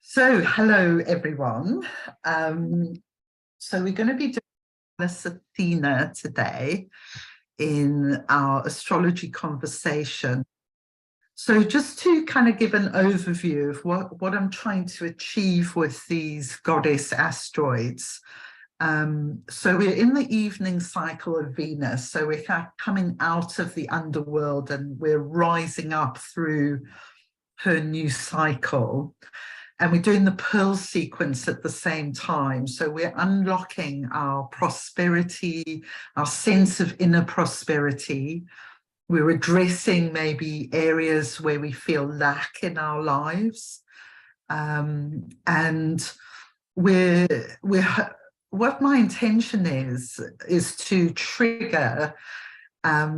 So, hello everyone. So we're going to be doing Pallas Athena today in our astrology conversation. So just to kind of give an overview of what I'm trying to achieve with these goddess asteroids. So we're in the evening cycle of Venus. So we're kind of coming out of the underworld and we're rising up through her new cycle. And we're doing the pearl sequence at the same time. So we're unlocking our prosperity, our sense of inner prosperity. We're addressing maybe areas where we feel lack in our lives. And what my intention is to trigger, a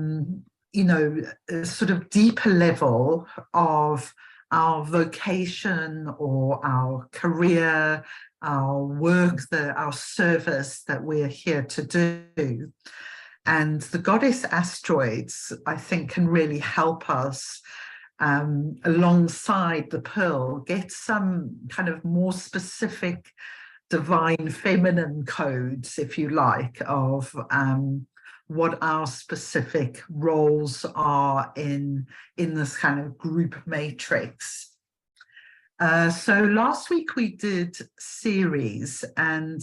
sort of deeper level of our vocation or our career, our work, our service that we're here to do. And the goddess asteroids, I think, can really help us alongside the pearl, get some kind of more specific divine feminine codes, if you like, of what our specific roles are in this kind of group matrix. So last week we did Ceres, and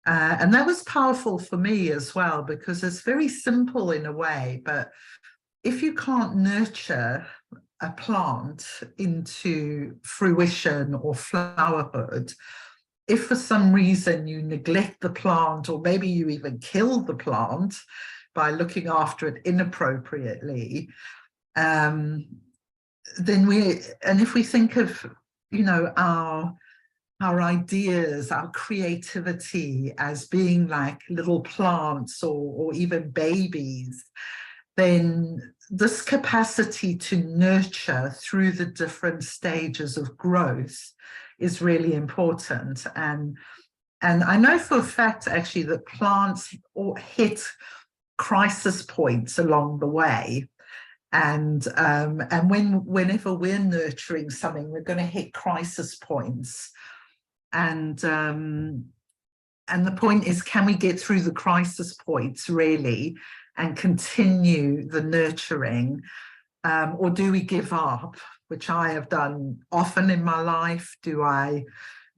that was powerful for me as well, because it's very simple in a way, but if you can't nurture a plant into fruition or flowerhood, if for some reason you neglect the plant, or maybe you even kill the plant by looking after it inappropriately, then if we think of, our ideas, our creativity as being like little plants or even babies, then this capacity to nurture through the different stages of growth is really important. And I know for a fact, actually, that plants hit crisis points along the way. And whenever we're nurturing something, we're going to hit crisis points. And the point is, can we get through the crisis points, really, and continue the nurturing? Or do we give up, which I have done often in my life? Do I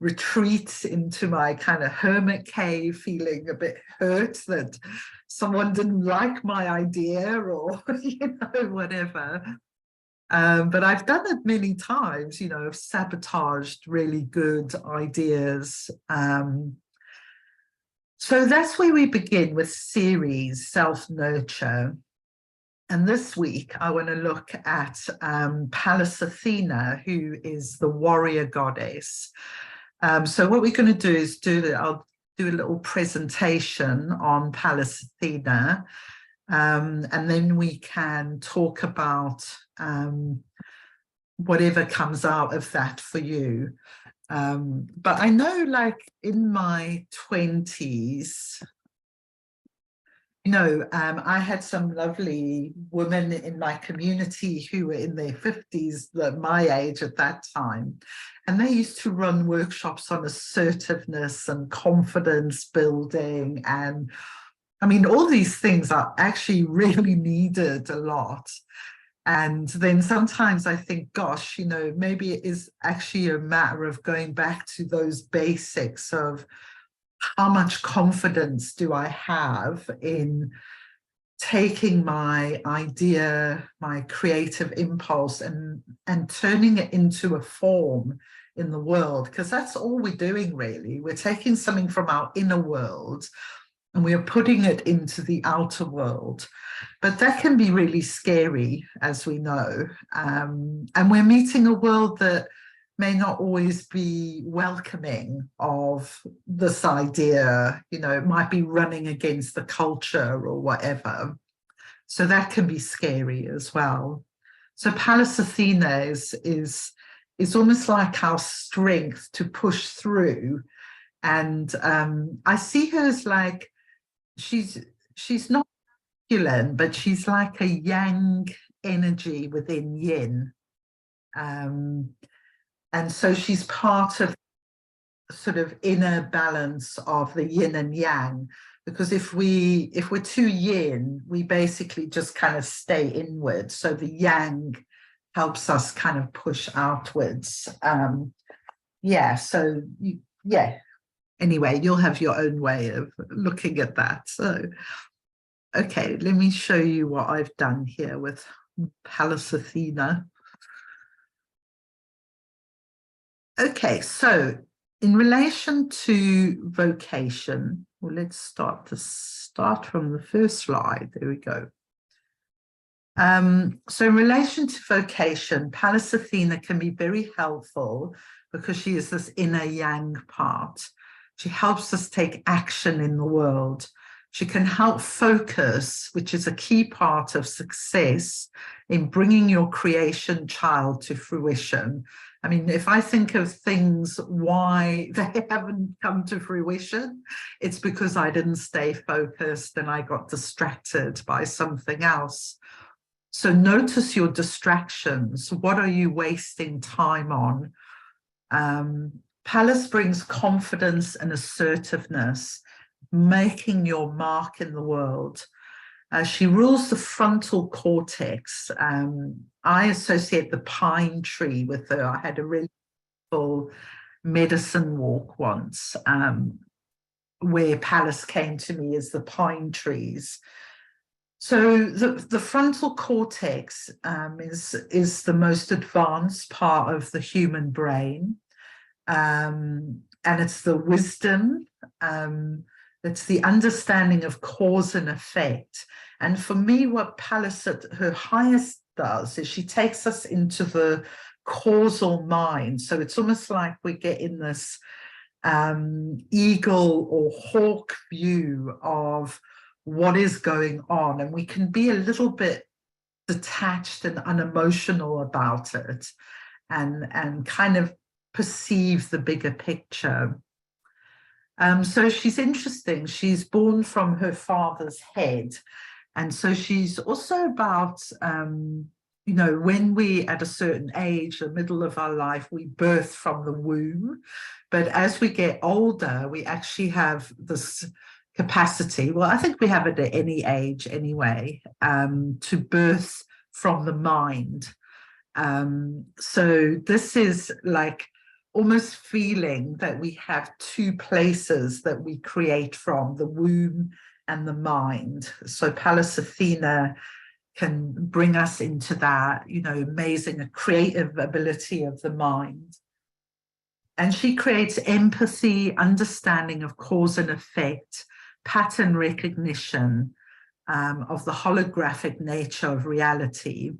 retreat into my kind of hermit cave, feeling a bit hurt that someone didn't like my idea, or, whatever? But I've done it many times, I've sabotaged really good ideas. So that's where we begin with Ceres, self-nurture. And this week, I want to look at Pallas Athena, who is the warrior goddess. So what we're going to do is I'll do a little presentation on Pallas Athena, and then we can talk about whatever comes out of that for you. But I know, like, in my 20s, I had some lovely women in my community who were in their 50s, my age at that time. And they used to run workshops on assertiveness and confidence building. And I mean, all these things are actually really needed a lot. And then sometimes I think, gosh, maybe it is actually a matter of going back to those basics of how much confidence do I have in taking my idea, my creative impulse, and turning it into a form in the world? Because that's all we're doing, really. We're taking something from our inner world and we're putting it into the outer world. But that can be really scary, as we know. And we're meeting a world that may not always be welcoming of this idea, it might be running against the culture or whatever. So that can be scary as well. So Pallas Athena is almost like our strength to push through. And I see her as like, she's not masculine, but she's like a yang energy within yin. And so she's part of sort of inner balance of the yin and yang, because if we're too yin, we basically just kind of stay inward. So the yang helps us kind of push outwards. Yeah, so yeah, anyway, you'll have your own way of looking at that. So okay, let me show you what I've done here with Pallas Athena. Okay, so in relation to vocation, well, let's start from the first slide. There we go. So in relation to vocation, Pallas Athena can be very helpful because she is this inner yang part. She helps us take action in the world. She can help focus, which is a key part of success in bringing your creation child to fruition. I mean, if I think of things why they haven't come to fruition, it's because I didn't stay focused and I got distracted by something else. So notice your distractions. What are you wasting time on? Pallas brings confidence and assertiveness, making your mark in the world. She rules the frontal cortex. I associate the pine tree with her. I had a really full medicine walk once where Pallas came to me as the pine trees. So the frontal cortex is the most advanced part of the human brain. And it's the wisdom, it's the understanding of cause and effect. And for me, what Pallas at her highest does is she takes us into the causal mind. So it's almost like we get in this eagle or hawk view of what is going on, and we can be a little bit detached and unemotional about it and kind of perceive the bigger picture. So she's interesting. She's born from her father's head. And so she's also about, you know, when we at a certain age, the middle of our life, we birth from the womb. But as we get older, we actually have this capacity, well, I think we have it at any age anyway, to birth from the mind. So this is like almost feeling that we have two places that we create from, the womb and the mind. So Pallas Athena can bring us into that, you know, amazing creative ability of the mind. And she creates empathy, understanding of cause and effect, pattern recognition of the holographic nature of reality.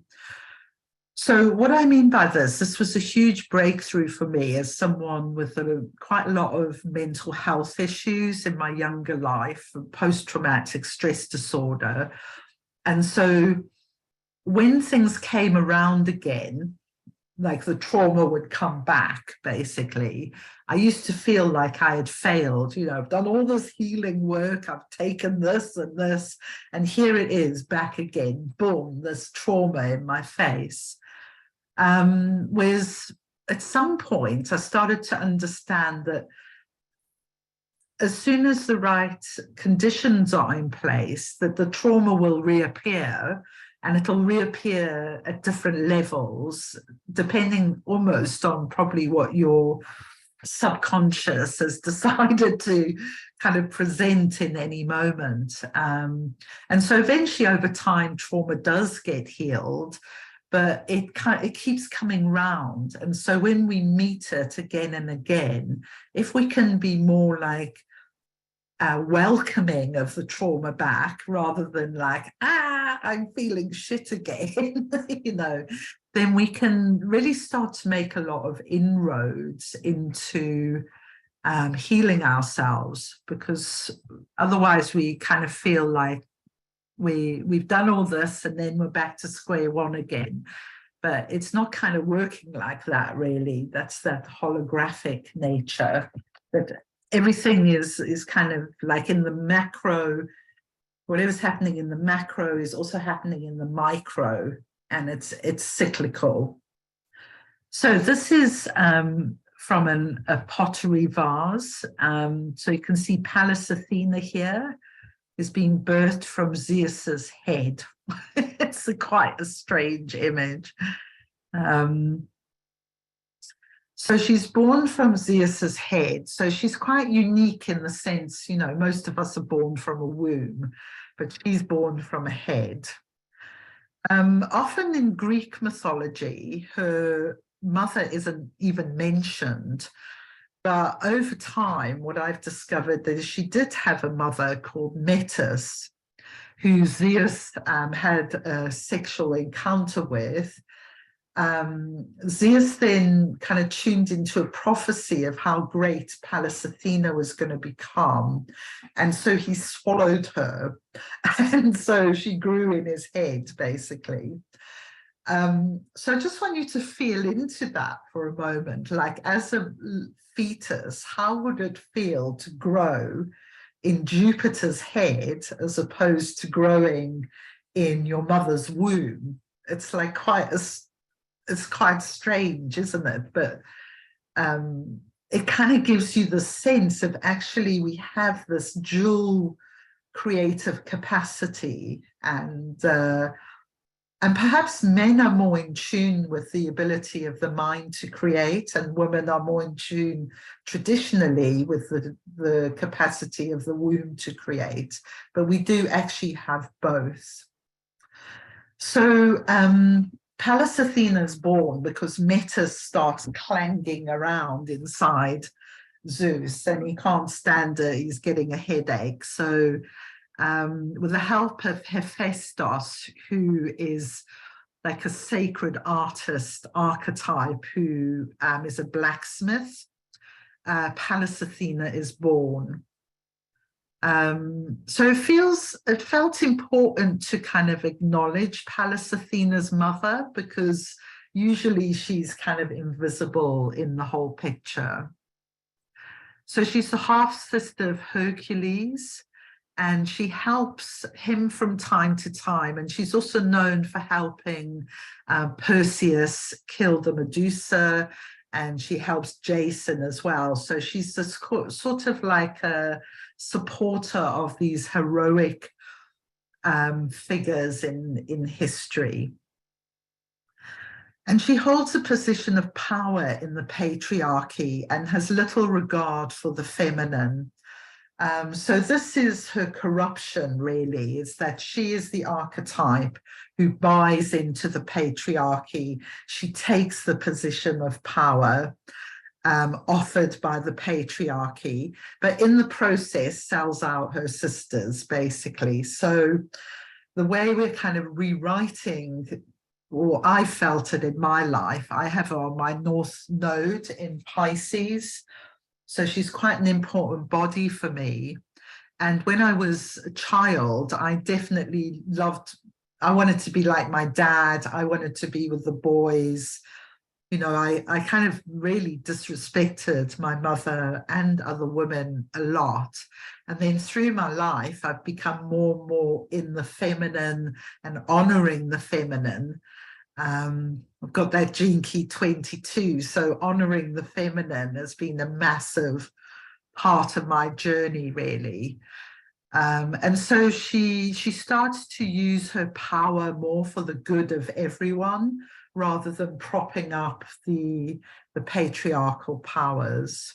So what I mean by this was a huge breakthrough for me as someone with quite a lot of mental health issues in my younger life, post-traumatic stress disorder. And so when things came around again, like the trauma would come back, basically, I used to feel like I had failed. You know, I've done all this healing work, I've taken this, and here it is back again, boom, this trauma in my face. Whereas at some point I started to understand that as soon as the right conditions are in place, that the trauma will reappear, and it'll reappear at different levels, depending almost on probably what your subconscious has decided to kind of present in any moment. And so eventually over time, trauma does get healed, but it keeps coming round. And so when we meet it again and again, if we can be more like welcoming of the trauma back rather than like, I'm feeling shit again, you know, then we can really start to make a lot of inroads into healing ourselves, because otherwise we kind of feel like we've done all this and then we're back to square one again. But it's not kind of working like that, really. That's that holographic nature, that everything is kind of like in the macro, whatever's happening in the macro is also happening in the micro, and it's cyclical. So this is from a pottery vase. So you can see Pallas Athena here is being birthed from Zeus's head. It's quite a strange image. So she's born from Zeus's head. So she's quite unique in the sense, you know, most of us are born from a womb, but she's born from a head. Often in Greek mythology, her mother isn't even mentioned. But over time, what I've discovered is she did have a mother called Metis, who Zeus had a sexual encounter with. Zeus then kind of tuned into a prophecy of how great Pallas Athena was going to become. And so he swallowed her. And so she grew in his head, basically. So I just want you to feel into that for a moment. Like, as a fetus, how would it feel to grow in Jupiter's head as opposed to growing in your mother's womb? It's like it's quite strange, isn't it? But it kind of gives you the sense of actually we have this dual creative capacity, and perhaps men are more in tune with the ability of the mind to create, and women are more in tune traditionally with the capacity of the womb to create. But we do actually have both. So Pallas Athena is born because Metis starts clanging around inside Zeus, and he can't stand it. He's getting a headache. So with the help of Hephaestus, who is like a sacred artist archetype, who is a blacksmith, Pallas Athena is born. So it felt important to kind of acknowledge Pallas Athena's mother, because usually she's kind of invisible in the whole picture. So she's the half sister of Hercules, and she helps him from time to time. And she's also known for helping Perseus kill the Medusa, and she helps Jason as well. So she's this sort of like a supporter of these heroic figures in history. And she holds a position of power in the patriarchy and has little regard for the feminine. So this is her corruption, really, is that she is the archetype who buys into the patriarchy. She takes the position of power offered by the patriarchy, but in the process sells out her sisters, basically. So the way we're kind of rewriting, or I felt it in my life, I have my North Node in Pisces. So she's quite an important body for me. And when I was a child, I definitely I wanted to be like my dad. I wanted to be with the boys. You know, I kind of really disrespected my mother and other women a lot. And then through my life, I've become more and more in the feminine and honoring the feminine. I've got that gene key 22, so honoring the feminine has been a massive part of my journey, really. And so she starts to use her power more for the good of everyone, rather than propping up the patriarchal powers.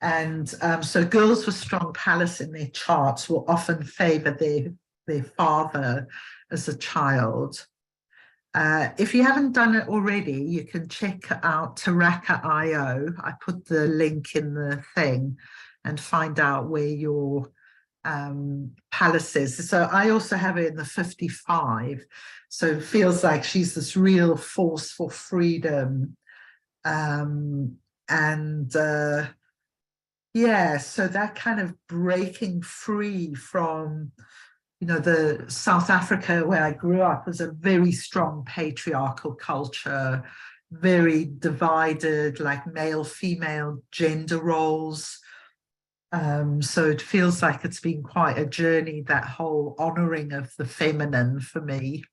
And so girls with strong Pallas in their charts will often favor their father as a child. If you haven't done it already, you can check out Taraka.io. I put the link in the thing, and find out where your Pallas is. So I also have it in the 55. So it feels like she's this real force for freedom. Yeah, so that kind of breaking free from, you know, the South Africa where I grew up was a very strong patriarchal culture, very divided, like male, female gender roles. So it feels like it's been quite a journey, that whole honoring of the feminine for me.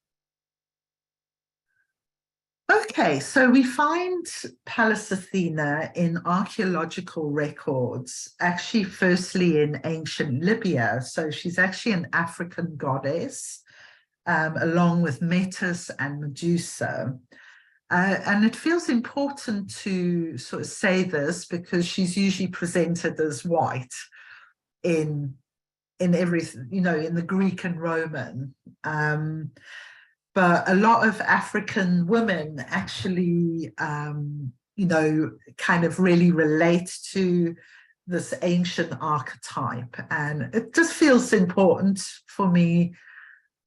Okay, so we find Pallas Athena in archaeological records, actually firstly in ancient Libya. So she's actually an African goddess, along with Metis and Medusa. And it feels important to sort of say this because she's usually presented as white in everything, you know, in the Greek and Roman. But a lot of African women actually, you know, kind of really relate to this ancient archetype. And it just feels important for me,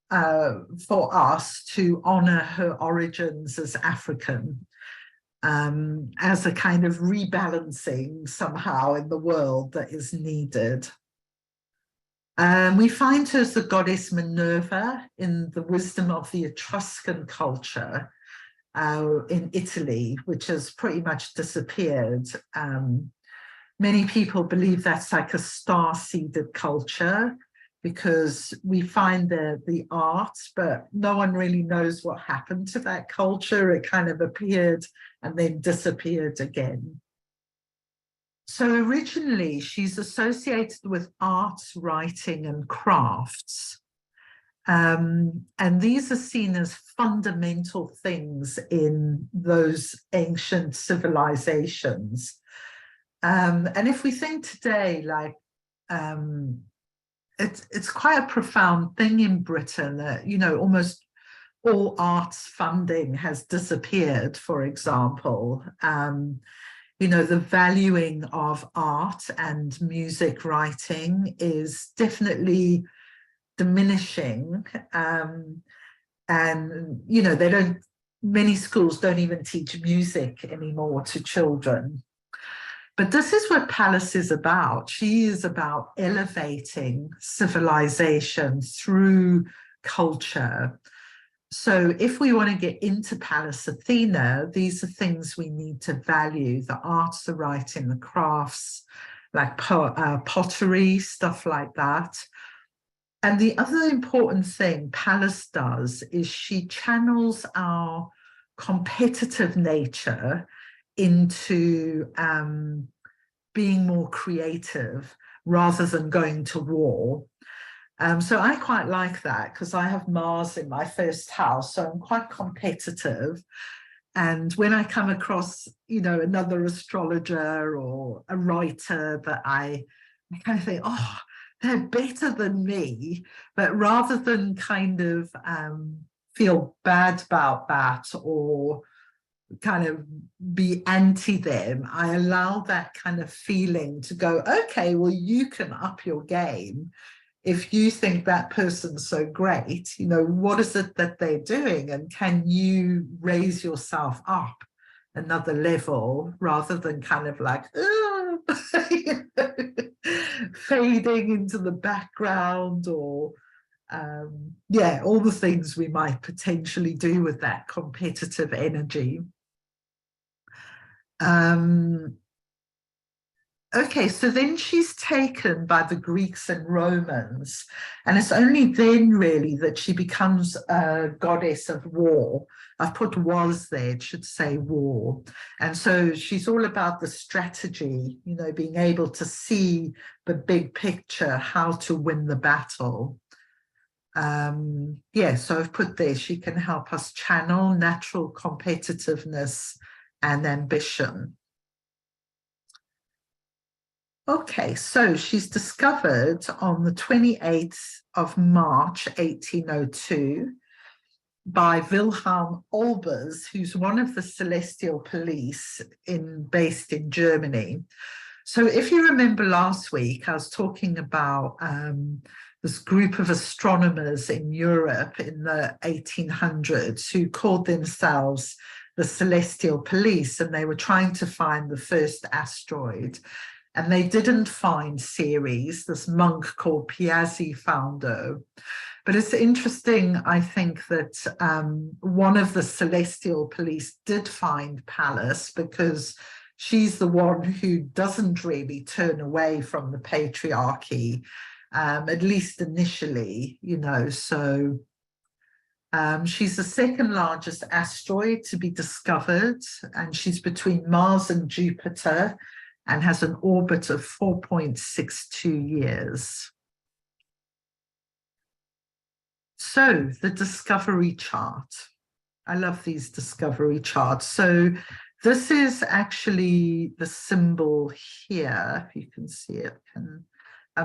for us to honor her origins as African, as a kind of rebalancing somehow in the world that is needed. We find her as the goddess Minerva in the wisdom of the Etruscan culture in Italy, which has pretty much disappeared. Many people believe that's like a star-seeded culture because we find the art, but no one really knows what happened to that culture. It kind of appeared and then disappeared again. So originally, she's associated with arts, writing, and crafts. And these are seen as fundamental things in those ancient civilizations. And if we think today, like, it's quite a profound thing in Britain that, you know, almost all arts funding has disappeared, for example. You know, the valuing of art and music writing is definitely diminishing. And, you know, many schools don't even teach music anymore to children. But this is what Pallas is about. She is about elevating civilization through culture. So if we want to get into Pallas Athena, these are things we need to value: the arts, the writing, the crafts, like pottery, stuff like that. And the other important thing Pallas does is she channels our competitive nature into being more creative rather than going to war. So I quite like that because I have Mars in my first house, so I'm quite competitive. And when I come across, you know, another astrologer or a writer that I kind of think, oh, they're better than me, but rather than kind of feel bad about that or kind of be anti them, I allow that kind of feeling to go, okay, well, you can up your game. If you think that person's so great, you know, what is it that they're doing? And can you raise yourself up another level rather than kind of like, you know, fading into the background or, yeah, all the things we might potentially do with that competitive energy. Okay, so then she's taken by the Greeks and Romans, and it's only then really that she becomes a goddess of war. I've put was there, it should say war. And so she's all about the strategy, you know, being able to see the big picture, how to win the battle. Yeah, so I've put there, she can help us channel natural competitiveness and ambition. Okay, so she's discovered on the 28th of March, 1802, by Wilhelm Olbers, who's one of the celestial police based in Germany. So if you remember last week, I was talking about this group of astronomers in Europe in the 1800s who called themselves the Celestial Police, and they were trying to find the first asteroid. And they didn't find Ceres. This monk called Piazzi found her. But it's interesting, I think, that one of the celestial police did find Pallas because she's the one who doesn't really turn away from the patriarchy, at least initially, you know. So She's the second largest asteroid to be discovered, and she's between Mars and Jupiter and has an orbit of 4.62 years. So the discovery chart. I love these discovery charts. So this is actually the symbol here, if you can see it.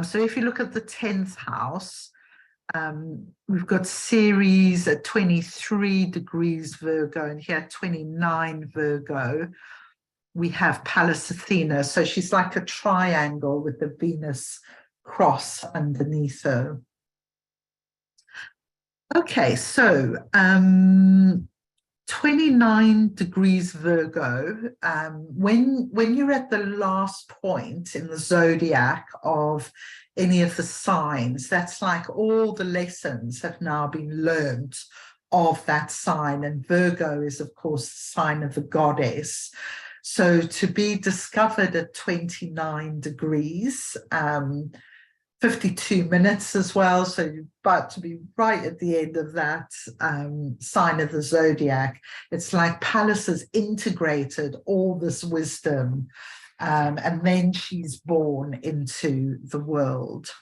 So if you look at the 10th house, we've got Ceres at 23 degrees Virgo, and here 29 Virgo. We have Pallas Athena, so she's like a triangle with the Venus cross underneath her. Okay, so 29 degrees Virgo, when you're at the last point in the zodiac of any of the signs, that's like all the lessons have now been learned of that sign. And Virgo is, of course, the sign of the goddess. So to be discovered at 29 degrees, 52 minutes as well, so you're about to be right at the end of that sign of the zodiac. It's like Pallas has integrated all this wisdom, and then she's born into the world.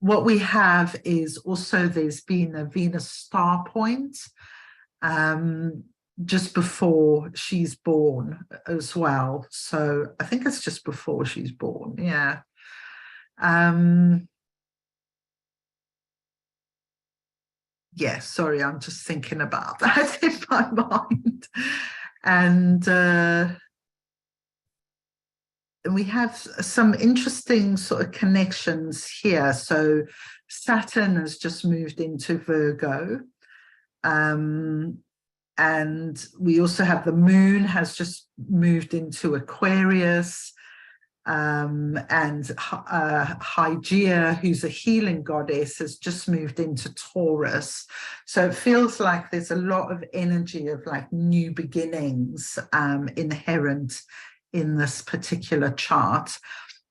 What we have is also there's been a Venus star point just before she's born as well. So I think it's just before she's born, yeah. Yeah, sorry, I'm just thinking about that in my mind. And we have some interesting sort of connections here. So Saturn has just moved into Virgo. And we also have the moon has just moved into Aquarius, and Hygeia, who's a healing goddess, has just moved into Taurus. So it feels like there's a lot of energy of like new beginnings inherent in this particular chart.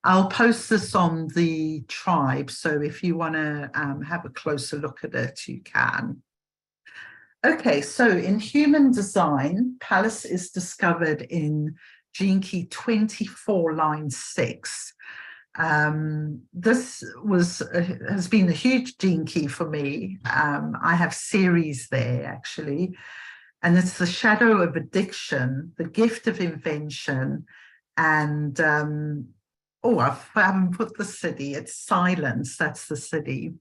I'll post this on the tribe, so if you want to have a closer look at it, you can. Okay, so in human design, Pallas is discovered in gene key 24, line 6. This has been a huge gene key for me. I have Ceres there, actually, and it's the shadow of addiction, the gift of invention, and, oh, I haven't put the city, it's silence, that's the city.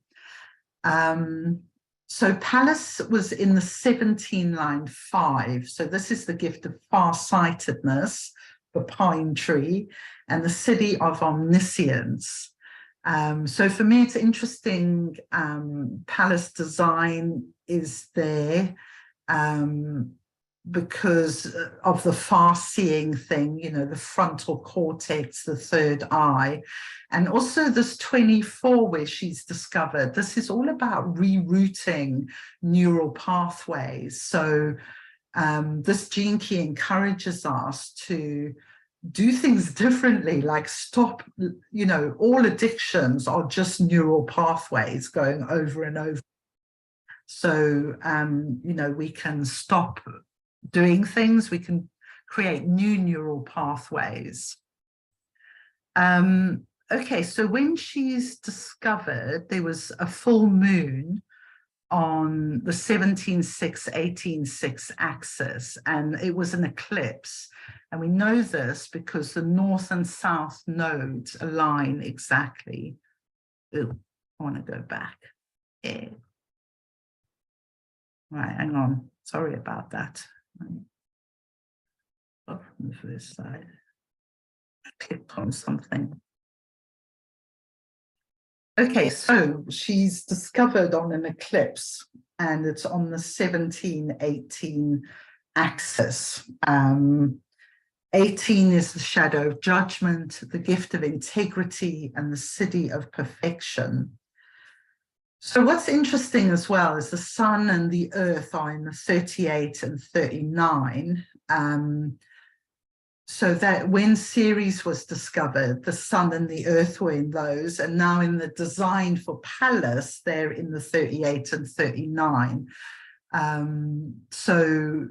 So Pallas was in the 17, line 5. So this is the gift of farsightedness, the pine tree, and the city of omniscience. So for me, it's interesting. Pallas design is there because of the far-seeing thing, you know, the frontal cortex, the third eye. And also this 24 where she's discovered, this is all about rerouting neural pathways. So this gene key encourages us to do things differently, like stop, you know, all addictions are just neural pathways going over and over. So, you know, we can stop doing things, we can create new neural pathways. Okay, so when she's discovered, there was a full moon on the 17-6, 18-6 axis, and it was an eclipse. And we know this because the north and south nodes align exactly. Ooh, I want to go back. Yeah. Right, hang on. Sorry about that. Off from the first side. Clicked on something. Okay, so she's discovered on an eclipse, and it's on the 17-18 axis. 18 is the shadow of judgment, the gift of integrity, and the city of perfection. So what's interesting as well is the sun and the earth are in the 38 and 39. So that when Ceres was discovered, the sun and the earth were in those, and now in the design for Pallas, they're in the 38 and 39. So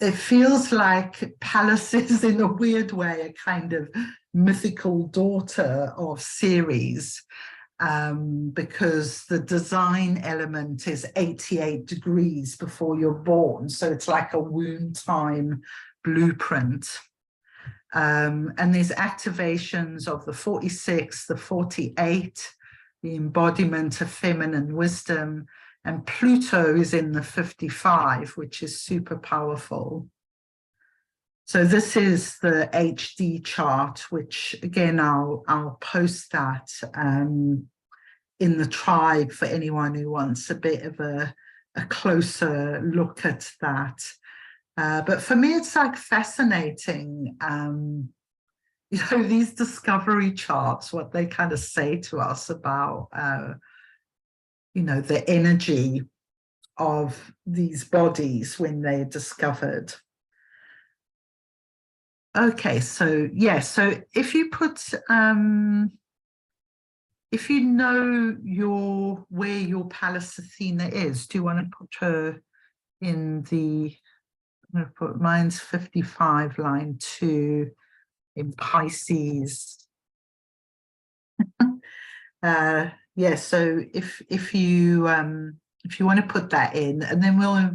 it feels like Pallas is, in a weird way, a kind of mythical daughter of Ceres, because the design element is 88 degrees before you're born. So it's like a womb time blueprint. And there's activations of the 46, the 48, the embodiment of feminine wisdom, and Pluto is in the 55, which is super powerful. So this is the HD chart, which again, I'll post that in the tribe for anyone who wants a bit of a closer look at that. But for me, it's like fascinating, you know, these discovery charts, what they kind of say to us about, you know, the energy of these bodies when they're discovered. Okay, so yeah, so if you put, if you know where your Pallas Athena is, do you want to put her in the, I'm going to put mine's 55, line 2 in Pisces. Yeah, so if you want to put that in, and then we'll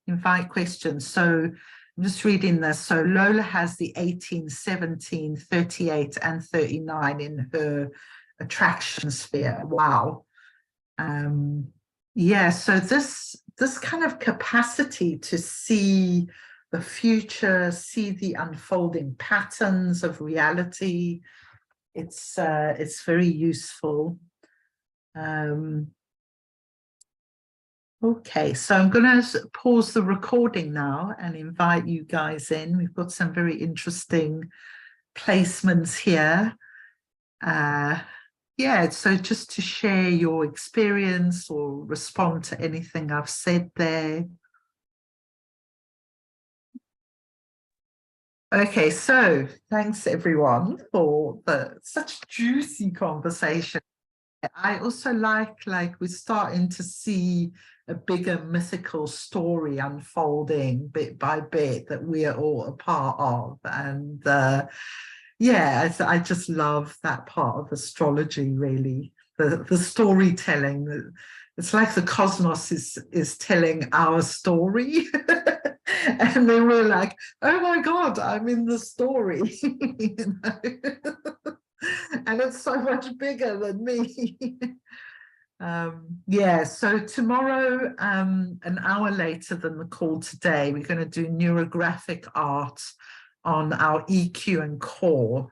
invite questions. So I'm just reading this. So Lola has the 18, 17, 38, and 39 in her attraction sphere. Wow. Yeah, so this kind of capacity to see the future, see the unfolding patterns of reality, it's very useful. Okay, so I'm going to pause the recording now and invite you guys in. We've got some very interesting placements here. Yeah, so just to share your experience or respond to anything I've said there. Okay, so thanks everyone for such juicy conversation. I also like we're starting to see a bigger mythical story unfolding bit by bit that we are all a part of. And yeah, I just love that part of astrology, really, the storytelling. It's like the cosmos is telling our story. And then we're like, oh my God, I'm in the story. You know? And it's so much bigger than me. Yeah, so tomorrow, an hour later than the call today, we're going to do neurographic art on our EQ and core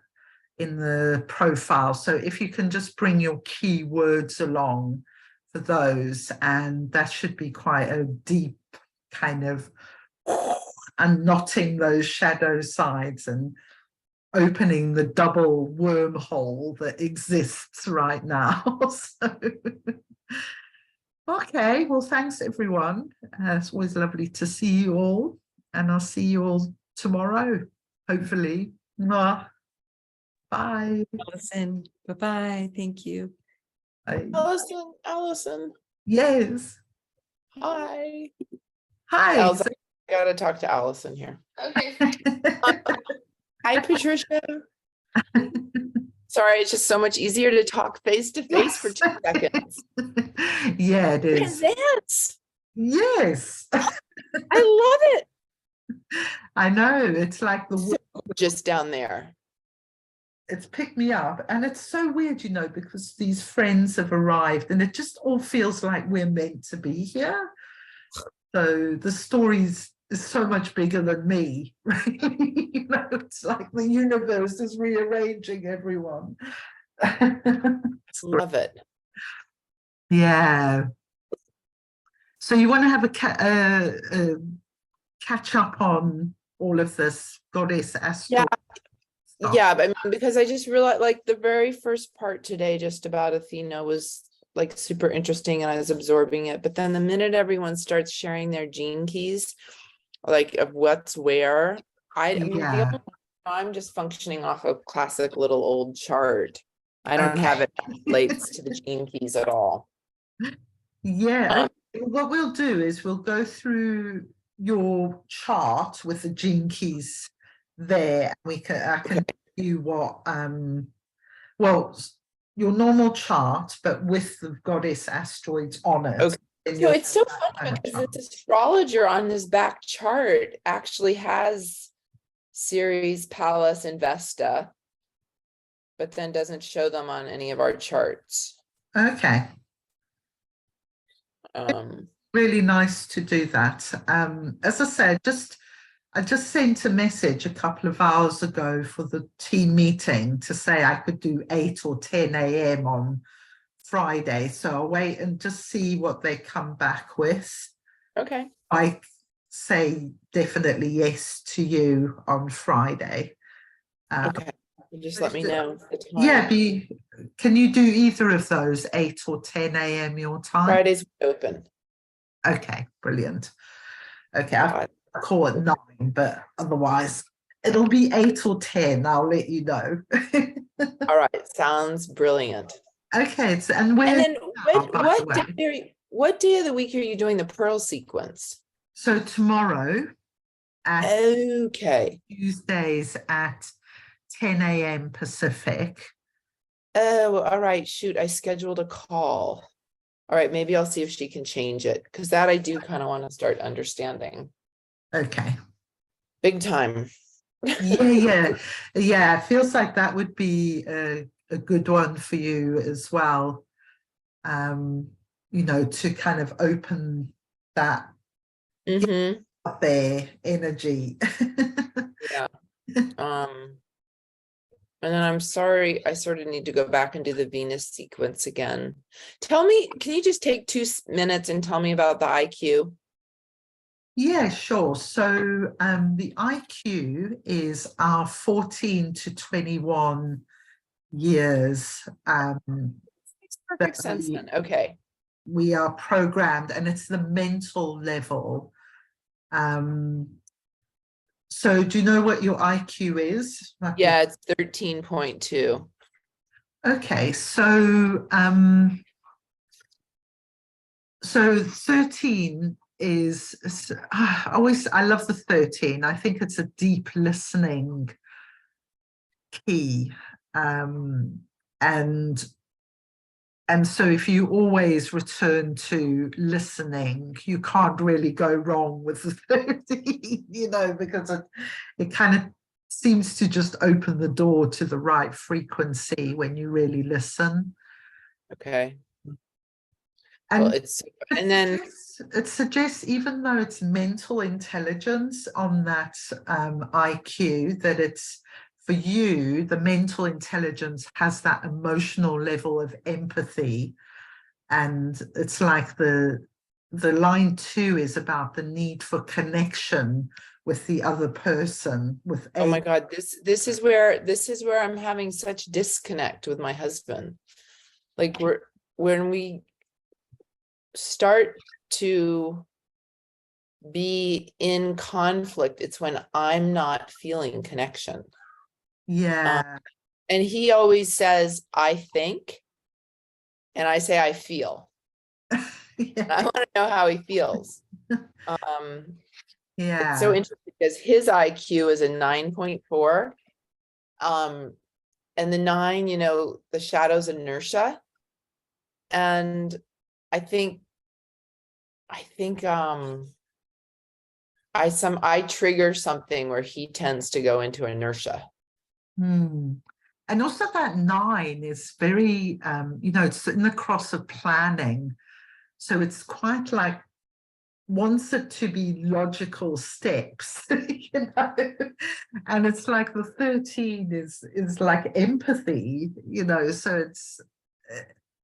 in the profile. So if you can just bring your keywords along for those, and that should be quite a deep kind of unknotting those shadow sides and opening the double wormhole that exists right now. So, okay, well, thanks everyone. It's always lovely to see you all, and I'll see you all tomorrow, hopefully. Mwah. Bye. Allison, bye-bye. Thank you. Bye. Allison. Yes. Hi. Hi. Allison, I gotta talk to Allison here. Okay. Hi, Patricia. Sorry, it's just so much easier to talk face to face for 2 seconds. Yeah, it Look is. at this. Yes. I love it. I know. It's like Just down there. it's picked me up, and it's so weird, you know, because these friends have arrived and it just all feels like we're meant to be here. So the stories is so much bigger than me, right? You know, it's like the universe is rearranging everyone. Love it. Yeah. So you want to have a catch up on all of this Goddess Asteroid? Yeah, but I mean, because I just realized, like, the very first part today just about Athena was like super interesting and I was absorbing it. But then the minute everyone starts sharing their gene keys, like of what's where, I mean, I'm just functioning off a classic little old chart. I don't have it relates to the gene keys at all. Yeah, what we'll do is we'll go through your chart with the gene keys there. I can tell you what well, your normal chart, but with the goddess asteroids on it. Okay. So it's so funny because this astrologer on this back chart actually has Ceres, Pallas, and Vesta, but then doesn't show them on any of our charts. Okay. Really nice to do that. As I said, I just sent a message a couple of hours ago for the team meeting to say I could do 8 or 10 a.m. on Friday. So I'll wait and just see what they come back with. Okay. I say definitely yes to you on Friday. Okay. Just let me know the time. Yeah, can you do either of those, 8 or 10 a.m. your time? Friday's open. Okay, brilliant. Okay, I'll call it 9, but otherwise it'll be 8 or 10. I'll let you know. All right, sounds brilliant. Okay, so and then what day of the week are you doing the pearl sequence? So tomorrow at Tuesdays at 10 a.m. Pacific. Oh, all right. Shoot, I scheduled a call. All right, maybe I'll see if she can change it, because that I do kind of want to start understanding. Okay. Big time. Yeah. It feels like that would be a good one for you as well. To kind of open that up there energy. Yeah. And then I'm sorry, I sort of need to go back and do the Venus sequence again. Tell me, can you just take 2 minutes and tell me about the IQ? Yeah, sure. So the IQ is our 14 to 21 years. Makes perfect sense then. Okay. We are programmed, and it's the mental level. So do you know what your IQ is? Yeah, it's 13.2. Okay, so 13 is I love the 13. I think it's a deep listening key. And so if you always return to listening, you can't really go wrong with the 13, because it kind of seems to just open the door to the right frequency when you really listen. Okay. And well, it suggests, even though it's mental intelligence on that IQ, that it's, for you, the mental intelligence has that emotional level of empathy. And it's like the line 2 is about the need for connection with the other person. Oh my God, this is where I'm having such disconnect with my husband. Like when we start to be in conflict, it's when I'm not feeling connection. Yeah. And he always says, I think, and I say, I feel. And I want to know how he feels. It's so interesting because his IQ is a 9.4. And the 9, the shadow's inertia. And I think I trigger something where he tends to go into inertia. And also that 9 is very, it's in the cross of planning. So it's quite like wants it to be logical steps, and it's like the 13 is like empathy, so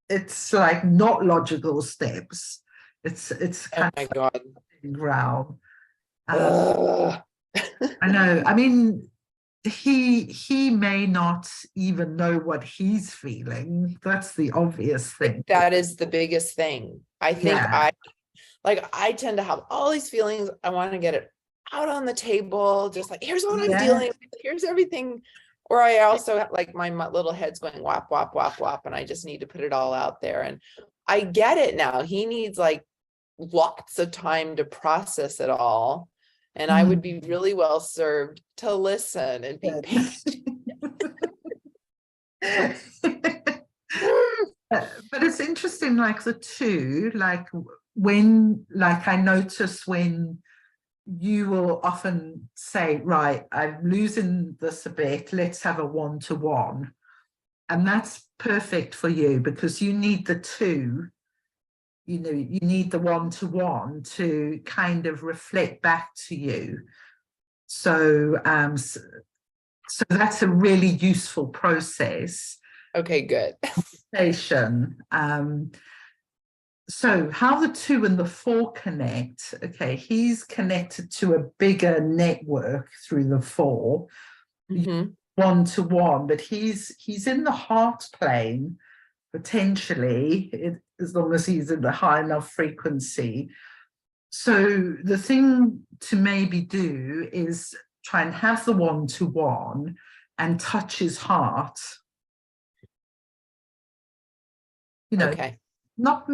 it's like not logical steps. It's kind oh my God. Ground. I know. I mean, he may not even know what he's feeling. That's the obvious thing. That is the biggest thing. I think I tend to have all these feelings. I want to get it out on the table, just like, here's what I'm Yeah. dealing with, here's everything. Or I also have like my little head's going whap, whap, whap, whap, and I just need to put it all out there. And I get it now. He needs like lots of time to process it all. And I would be really well served to listen and be patient. But it's interesting, like the two, like when, like I notice when you will often say, right, I'm losing this a bit, let's have a one-to-one. And that's perfect for you because you need the two, you know, you need the one-to-one to kind of reflect back to you. So, so that's a really useful process. Okay, good. So how the 2 and the 4 connect, okay, he's connected to a bigger network through the 4, Mhm. one-to-one, but he's in the heart plane, potentially, as long as he's in the high enough frequency. So the thing to maybe do is try and have the one-to-one and touch his heart. You know, Okay. not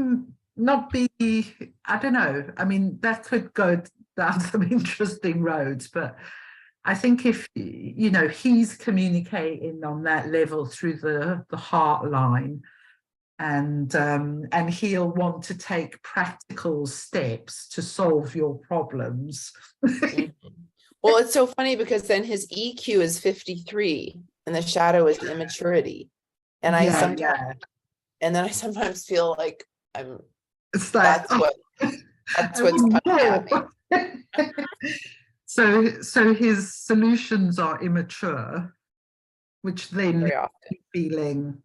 be, I don't know, I mean, that could go down some interesting roads, but I think if, you know, he's communicating on that level through the heart line, and he'll want to take practical steps to solve your problems. Mhm. Well, it's so funny because then his EQ is 53 and the shadow is immaturity. And I sometimes, and then I sometimes feel like It's like, that's what's coming at me. So his solutions are immature, which then Very often. feeling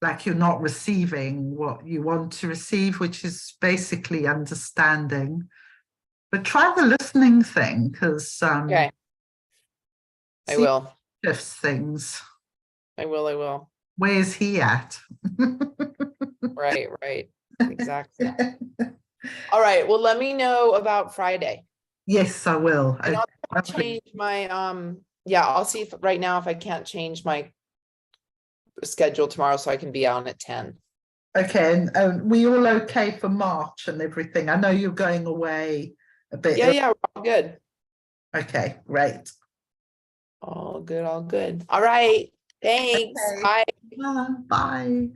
like you're not receiving what you want to receive, which is basically understanding. But try the listening thing, because Okay. I will. shifts things. I will. Where's he at? Right. Exactly. All right. Well, let me know about Friday. Yes, I will. And I'll change my yeah, I'll see if right now if I can't change my schedule tomorrow so I can be on at 10. Okay, and we all okay for March and everything? I know you're going away a bit. Yeah, we're all good. Okay, great. All good. All right. Thanks. Okay. Bye. Bye.